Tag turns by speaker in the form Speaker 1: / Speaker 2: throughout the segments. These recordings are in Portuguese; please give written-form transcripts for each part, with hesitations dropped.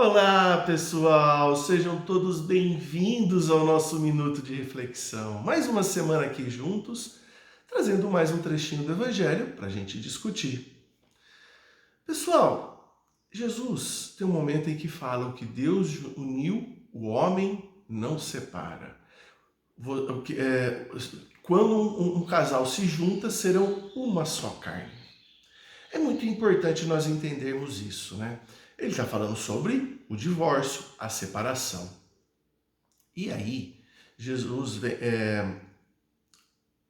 Speaker 1: Olá, pessoal! Sejam todos bem-vindos ao nosso Minuto de Reflexão. Mais uma semana aqui juntos, trazendo mais um trechinho do Evangelho para a gente discutir. Pessoal, Jesus tem um momento em que fala: o que Deus uniu, o homem não separa. Quando um casal se junta, serão uma só carne. É muito importante nós entendermos isso, né? Ele está falando sobre o divórcio, a separação. E aí,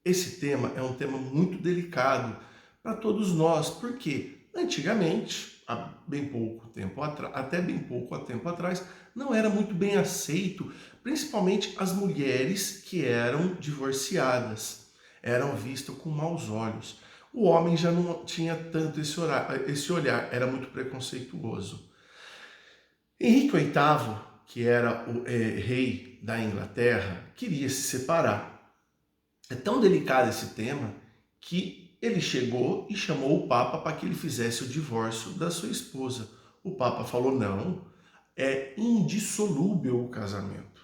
Speaker 1: esse tema é um tema muito delicado para todos nós, porque antigamente, até bem pouco tempo atrás, não era muito bem aceito, principalmente as mulheres que eram divorciadas, eram vistas com maus olhos. O homem já não tinha tanto esse olhar, era muito preconceituoso. Henrique VIII, que era o rei da Inglaterra, queria se separar. É tão delicado esse tema que ele chegou e chamou o Papa para que ele fizesse o divórcio da sua esposa. O Papa falou: não, é indissolúvel o casamento.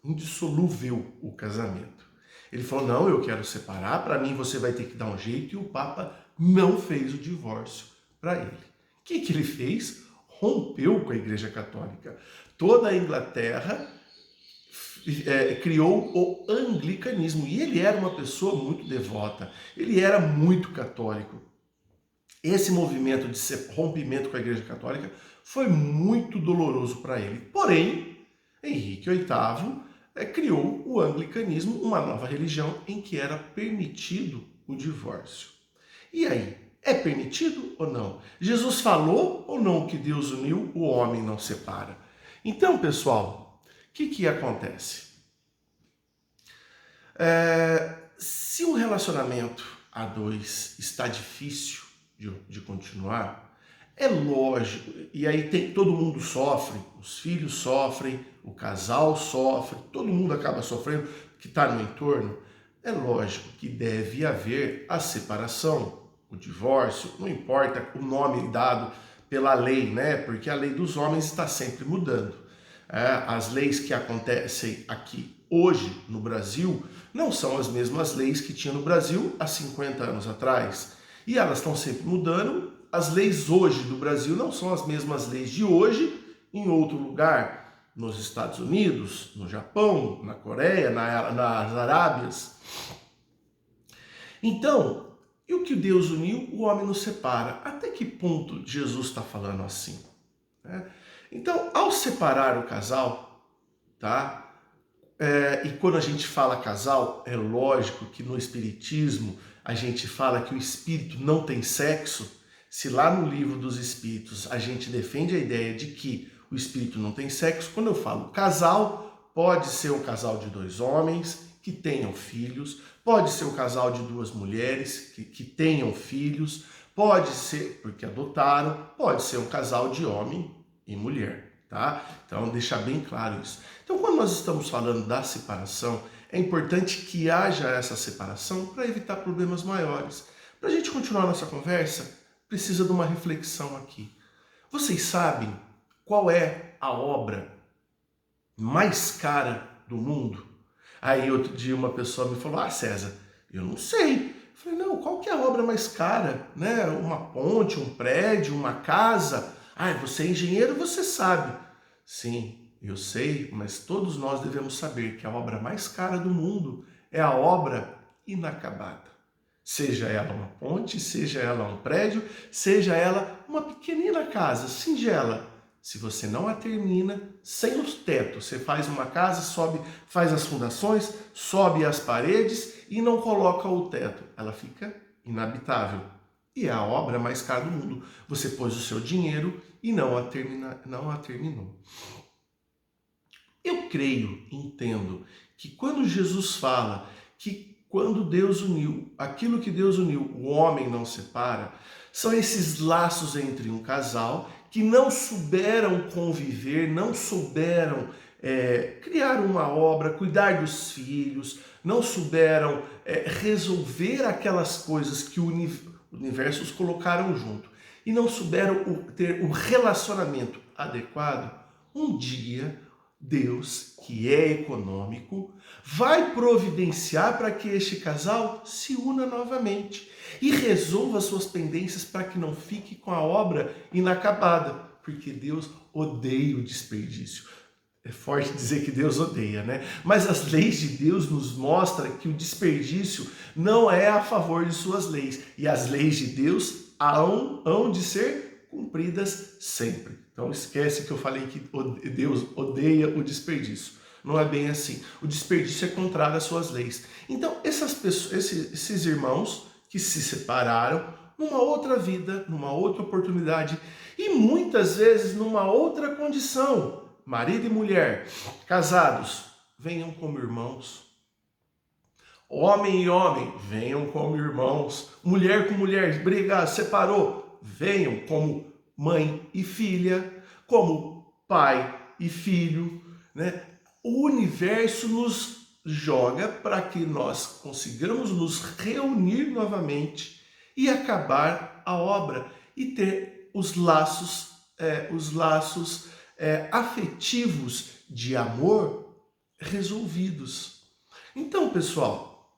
Speaker 1: Indissolúvel o casamento. Ele falou: não, eu quero separar, para mim você vai ter que dar um jeito, e o Papa não fez o divórcio para ele. O que ele fez? Rompeu com a Igreja Católica. Toda a Inglaterra criou o anglicanismo, e ele era uma pessoa muito devota, ele era muito católico. Esse movimento de rompimento com a Igreja Católica foi muito doloroso para ele. Porém, Henrique VIII criou o anglicanismo, uma nova religião em que era permitido o divórcio. E aí, é permitido ou não? Jesus falou ou não que Deus uniu, o homem não separa? Então, pessoal, o que acontece? Se um relacionamento a dois está difícil de continuar, é lógico, e aí todo mundo sofre, os filhos sofrem, o casal sofre, todo mundo acaba sofrendo, que está no entorno. É lógico que deve haver a separação, o divórcio, não importa o nome dado pela lei, né? Porque a lei dos homens está sempre mudando. As leis que acontecem aqui hoje no Brasil não são as mesmas leis que tinha no Brasil há 50 anos atrás. E elas estão sempre mudando. As leis hoje do Brasil não são as mesmas leis de hoje em outro lugar, nos Estados Unidos, no Japão, na Coreia, nas Arábias. Então, e o que Deus uniu, o homem não separa. Até que ponto Jesus está falando assim? Então, ao separar o casal, tá? E quando a gente fala casal, é lógico que no Espiritismo a gente fala que o espírito não tem sexo. Se lá no Livro dos Espíritos a gente defende a ideia de que o espírito não tem sexo, quando eu falo casal, pode ser um casal de dois homens que tenham filhos, pode ser um casal de duas mulheres que tenham filhos, pode ser, porque adotaram, pode ser um casal de homem e mulher, tá? Então, deixar bem claro isso. Então, quando nós estamos falando da separação, é importante que haja essa separação para evitar problemas maiores. Para a gente continuar nossa conversa, precisa de uma reflexão aqui. Vocês sabem qual é a obra mais cara do mundo? Aí outro dia uma pessoa me falou: César, eu não sei. Eu falei: não, qual que é a obra mais cara? Né? Uma ponte, um prédio, uma casa? Você é engenheiro, você sabe. Sim, eu sei, mas todos nós devemos saber que a obra mais cara do mundo é a obra inacabada. Seja ela uma ponte, seja ela um prédio, seja ela uma pequenina casa, singela. Se você não a termina, sem o teto, você faz uma casa, faz as fundações, sobe as paredes e não coloca o teto, ela fica inabitável. E é a obra mais cara do mundo. Você pôs o seu dinheiro e não a terminou. Eu creio, entendo, que quando Jesus fala que quando Deus uniu, aquilo que Deus uniu, o homem não separa, são esses laços entre um casal que não souberam conviver, não souberam criar uma obra, cuidar dos filhos, não souberam resolver aquelas coisas que o universo os colocaram junto e não souberam ter o relacionamento adequado. um dia Deus, que é econômico, vai providenciar para que este casal se una novamente e resolva suas pendências para que não fique com a obra inacabada, porque Deus odeia o desperdício. É forte dizer que Deus odeia, né? Mas as leis de Deus nos mostram que o desperdício não é a favor de suas leis. E as leis de Deus hão de ser cumpridas sempre. Então esquece que eu falei que Deus odeia o desperdício. Não é bem assim. O desperdício é contrário às suas leis. Então essas pessoas, esses irmãos que se separaram numa outra vida, numa outra oportunidade e muitas vezes numa outra condição, marido e mulher, casados, venham como irmãos. Homem e homem, venham como irmãos. Mulher com mulher, brigar, separou, venham como mãe e filha, como pai e filho, né? O universo nos joga para que nós consigamos nos reunir novamente e acabar a obra e ter os laços afetivos de amor resolvidos. Então, pessoal,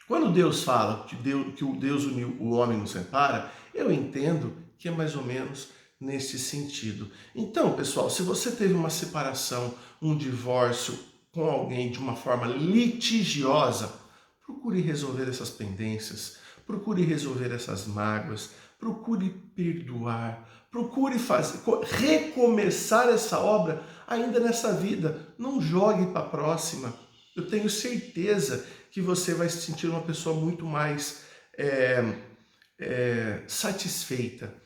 Speaker 1: quando Deus fala que o Deus uniu, o homem não separa, eu entendo que é mais ou menos nesse sentido. Então, pessoal, se você teve uma separação, um divórcio com alguém de uma forma litigiosa, procure resolver essas pendências, procure resolver essas mágoas, procure perdoar, procure recomeçar essa obra ainda nessa vida. Não jogue para a próxima. Eu tenho certeza que você vai se sentir uma pessoa muito mais satisfeita.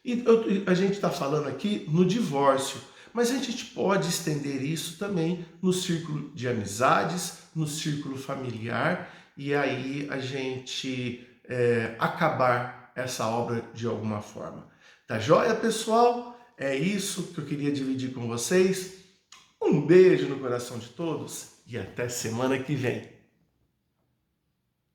Speaker 1: E a gente está falando aqui no divórcio, mas a gente pode estender isso também no círculo de amizades, no círculo familiar, e aí a gente acabar essa obra de alguma forma. Tá joia, pessoal? É isso que eu queria dividir com vocês. Um beijo no coração de todos e até semana que vem.